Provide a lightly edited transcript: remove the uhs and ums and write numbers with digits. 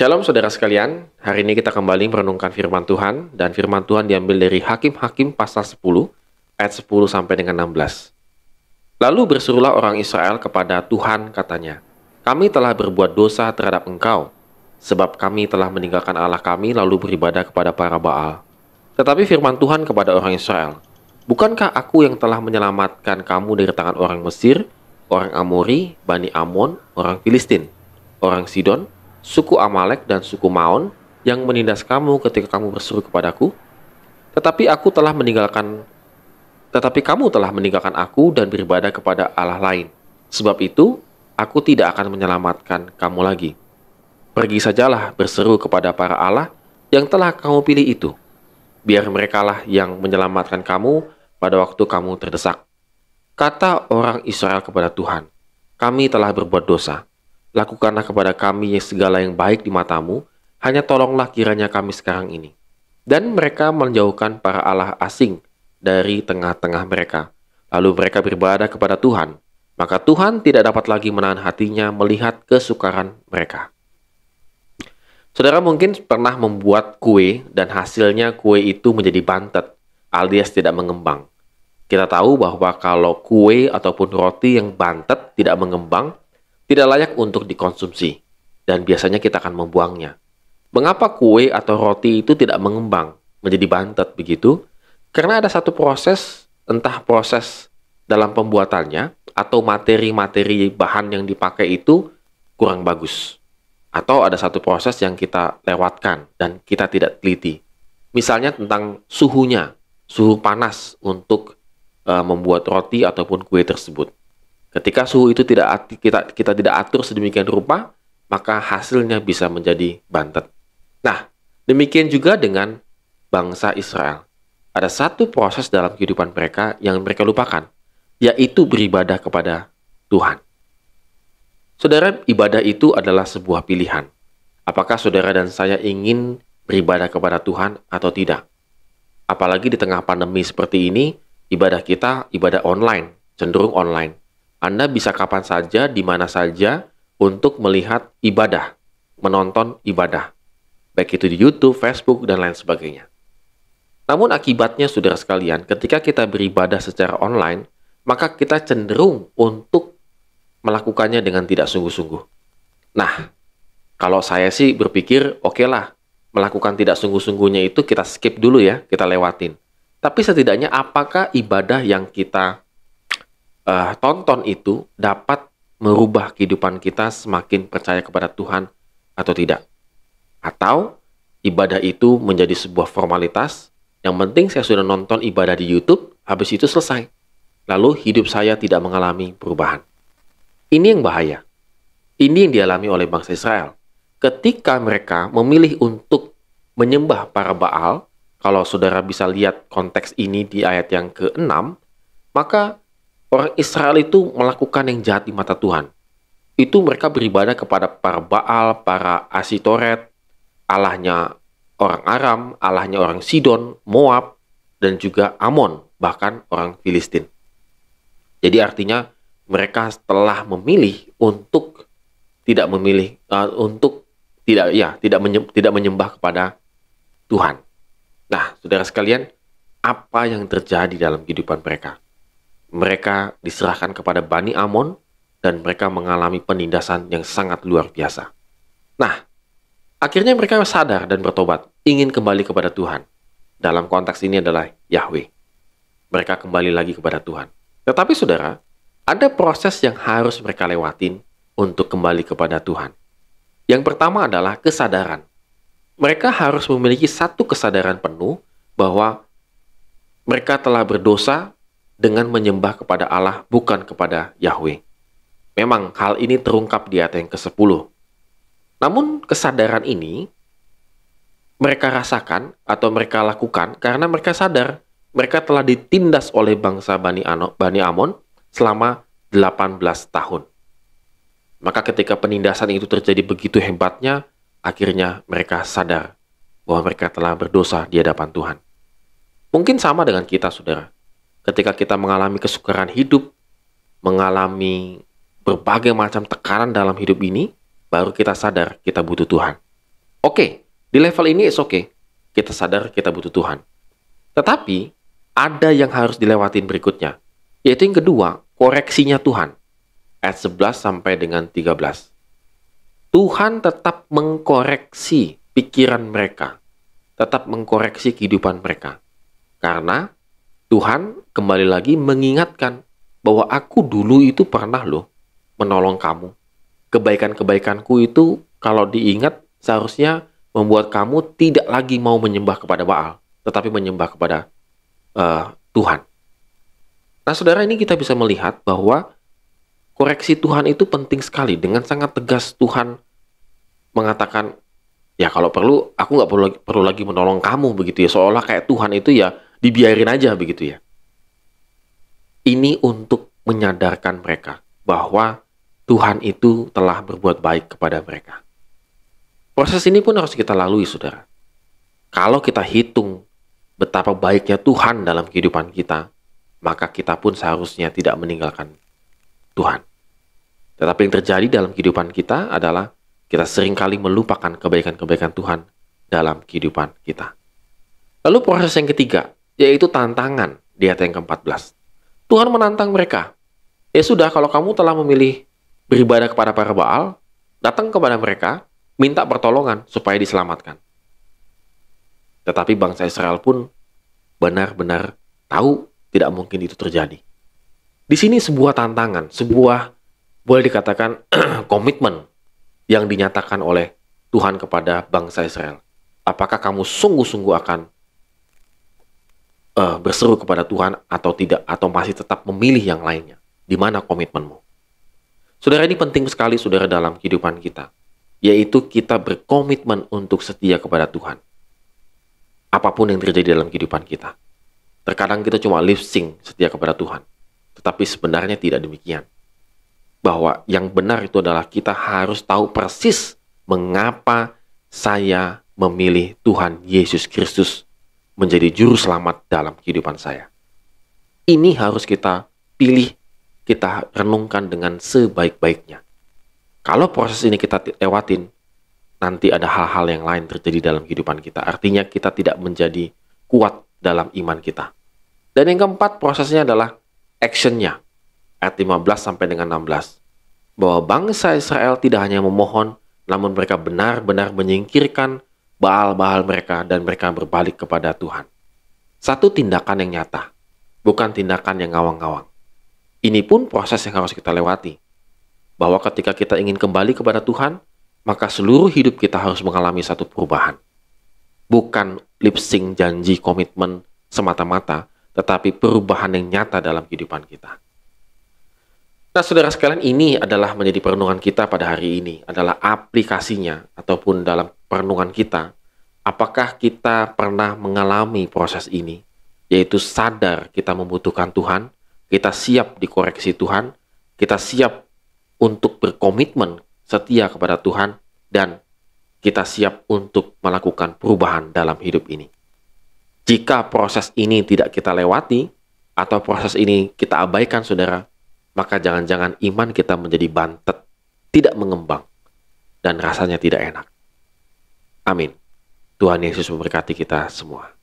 Shalom saudara sekalian, hari ini kita kembali merenungkan firman Tuhan, dan firman Tuhan diambil dari Hakim-Hakim pasal 10, ayat 10 sampai dengan 16. Lalu berserulah orang Israel kepada Tuhan katanya, "Kami telah berbuat dosa terhadap Engkau, sebab kami telah meninggalkan Allah kami lalu beribadah kepada para Baal." Tetapi firman Tuhan kepada orang Israel, "Bukankah aku yang telah menyelamatkan kamu dari tangan orang Mesir, orang Amori, Bani Amon, orang Filistin, orang Sidon, suku Amalek dan suku Maon yang menindas kamu ketika kamu berseru kepadaku? Tetapi kamu telah meninggalkan aku dan beribadah kepada Allah lain. Sebab itu, aku tidak akan menyelamatkan kamu lagi. Pergi sajalah berseru kepada para Allah yang telah kamu pilih itu. Biar merekalah yang menyelamatkan kamu pada waktu kamu terdesak." Kata orang Israel kepada Tuhan, "Kami telah berbuat dosa. Lakukanlah kepada kami segala yang baik di matamu, hanya tolonglah kiranya kami sekarang ini." Dan mereka menjauhkan para allah asing dari tengah-tengah mereka. Lalu mereka beribadah kepada Tuhan. Maka Tuhan tidak dapat lagi menahan hatinya melihat kesukaran mereka. Saudara mungkin pernah membuat kue dan hasilnya kue itu menjadi bantet alias tidak mengembang. Kita tahu bahwa kalau kue ataupun roti yang bantet tidak mengembang, tidak layak untuk dikonsumsi, dan biasanya kita akan membuangnya. Mengapa kue atau roti itu tidak mengembang menjadi bantet begitu? Karena ada satu proses, entah proses dalam pembuatannya atau materi-materi bahan yang dipakai itu kurang bagus. Atau ada satu proses yang kita lewatkan dan kita tidak teliti. Misalnya tentang suhunya, suhu panas untuk membuat roti ataupun kue tersebut. Ketika suhu itu kita tidak atur sedemikian rupa, maka hasilnya bisa menjadi bantet. Nah, demikian juga dengan bangsa Israel. Ada satu proses dalam kehidupan mereka yang mereka lupakan, yaitu beribadah kepada Tuhan. Saudara, ibadah itu adalah sebuah pilihan. Apakah saudara dan saya ingin beribadah kepada Tuhan atau tidak? Apalagi di tengah pandemi seperti ini, ibadah kita ibadah online, cenderung online. Anda bisa kapan saja, di mana saja untuk melihat ibadah, menonton ibadah. Baik itu di YouTube, Facebook, dan lain sebagainya. Namun akibatnya, saudara sekalian, ketika kita beribadah secara online, maka kita cenderung untuk melakukannya dengan tidak sungguh-sungguh. Nah, kalau saya sih berpikir, oke lah, melakukan tidak sungguh-sungguhnya itu kita skip dulu ya, kita lewatin. Tapi setidaknya apakah ibadah yang kita tonton itu dapat merubah kehidupan kita semakin percaya kepada Tuhan atau tidak? Atau ibadah itu menjadi sebuah formalitas, yang penting saya sudah nonton ibadah di YouTube, habis itu selesai. Lalu hidup saya tidak mengalami perubahan. Ini yang bahaya. Ini yang dialami oleh bangsa Israel. Ketika mereka memilih untuk menyembah para Baal, kalau saudara bisa lihat konteks ini di ayat yang ke-6, maka orang Israel itu melakukan yang jahat di mata Tuhan. Itu mereka beribadah kepada para Baal, para Asitoret, allahnya orang Aram, allahnya orang Sidon, Moab, dan juga Amon, bahkan orang Filistin. Jadi artinya mereka telah memilih untuk tidak menyembah kepada Tuhan. Nah, saudara sekalian, apa yang terjadi dalam kehidupan mereka? Mereka diserahkan kepada Bani Amon dan mereka mengalami penindasan yang sangat luar biasa. Nah, akhirnya mereka sadar dan bertobat, ingin kembali kepada Tuhan. Dalam konteks ini adalah Yahweh. Mereka kembali lagi kepada Tuhan. Tetapi saudara, ada proses yang harus mereka lewatin untuk kembali kepada Tuhan. Yang pertama adalah kesadaran. Mereka harus memiliki satu kesadaran penuh bahwa mereka telah berdosa dengan menyembah kepada Allah, bukan kepada Yahweh. Memang hal ini terungkap di ayat yang ke-10. Namun kesadaran ini mereka rasakan atau mereka lakukan karena mereka sadar mereka telah ditindas oleh bangsa Bani Amon selama 18 tahun. Maka ketika penindasan itu terjadi begitu hebatnya, akhirnya mereka sadar bahwa mereka telah berdosa di hadapan Tuhan. Mungkin sama dengan kita, saudara. Ketika kita mengalami kesukaran hidup, mengalami berbagai macam tekanan dalam hidup ini, baru kita sadar kita butuh Tuhan. Oke, di level ini it's okay. Kita sadar kita butuh Tuhan. Tetapi, ada yang harus dilewatin berikutnya. Yaitu yang kedua, koreksinya Tuhan. Ayat 11 sampai dengan 13. Tuhan tetap mengkoreksi pikiran mereka. Tetap mengkoreksi kehidupan mereka. Karena Tuhan kembali lagi mengingatkan bahwa aku dulu itu pernah loh menolong kamu. Kebaikan-kebaikanku itu kalau diingat seharusnya membuat kamu tidak lagi mau menyembah kepada Baal, tetapi menyembah kepada Tuhan. Nah, saudara, ini kita bisa melihat bahwa koreksi Tuhan itu penting sekali. Dengan sangat tegas Tuhan mengatakan, ya kalau perlu, aku nggak perlu lagi menolong kamu begitu ya. Seolah kayak Tuhan itu ya dibiarin aja begitu ya. Ini untuk menyadarkan mereka bahwa Tuhan itu telah berbuat baik kepada mereka. Proses ini pun harus kita lalui, saudara. Kalau kita hitung betapa baiknya Tuhan dalam kehidupan kita, maka kita pun seharusnya tidak meninggalkan Tuhan. Tetapi yang terjadi dalam kehidupan kita adalah kita seringkali melupakan kebaikan-kebaikan Tuhan dalam kehidupan kita. Lalu proses yang ketiga, yaitu tantangan di ayat yang ke-14. Tuhan menantang mereka. Ya sudah, kalau kamu telah memilih beribadah kepada para Baal, datang kepada mereka, minta pertolongan supaya diselamatkan. Tetapi bangsa Israel pun benar-benar tahu tidak mungkin itu terjadi. Di sini sebuah tantangan, sebuah boleh dikatakan komitmen yang dinyatakan oleh Tuhan kepada bangsa Israel. Apakah kamu sungguh-sungguh akan berseru kepada Tuhan atau tidak, atau masih tetap memilih yang lainnya? Di mana komitmenmu? Saudara, ini penting sekali, saudara, dalam kehidupan kita, yaitu kita berkomitmen untuk setia kepada Tuhan. Apapun yang terjadi dalam kehidupan kita. Terkadang kita cuma lip sync setia kepada Tuhan, tetapi sebenarnya tidak demikian. Bahwa yang benar itu adalah kita harus tahu persis mengapa saya memilih Tuhan Yesus Kristus menjadi juru selamat dalam kehidupan saya. Ini harus kita pilih, kita renungkan dengan sebaik-baiknya. Kalau proses ini kita lewatin, nanti ada hal-hal yang lain terjadi dalam kehidupan kita. Artinya kita tidak menjadi kuat dalam iman kita. Dan yang keempat, prosesnya adalah action-nya. Ayat 15 sampai dengan 16. Bahwa bangsa Israel tidak hanya memohon, namun mereka benar-benar menyingkirkan Baal-Baal mereka dan mereka berbalik kepada Tuhan. Satu tindakan yang nyata, bukan tindakan yang ngawang-ngawang. Ini pun proses yang harus kita lewati. Bahwa ketika kita ingin kembali kepada Tuhan, maka seluruh hidup kita harus mengalami satu perubahan. Bukan lip sync, janji, komitmen semata-mata, tetapi perubahan yang nyata dalam kehidupan kita. Nah, saudara sekalian, ini adalah menjadi perenungan kita pada hari ini, adalah aplikasinya ataupun dalam perenungan kita. Apakah kita pernah mengalami proses ini, yaitu sadar kita membutuhkan Tuhan, kita siap dikoreksi Tuhan, kita siap untuk berkomitmen setia kepada Tuhan, dan kita siap untuk melakukan perubahan dalam hidup ini. Jika proses ini tidak kita lewati, atau proses ini kita abaikan, saudara, maka jangan-jangan iman kita menjadi bantet, tidak mengembang, dan rasanya tidak enak. Amin. Tuhan Yesus memberkati kita semua.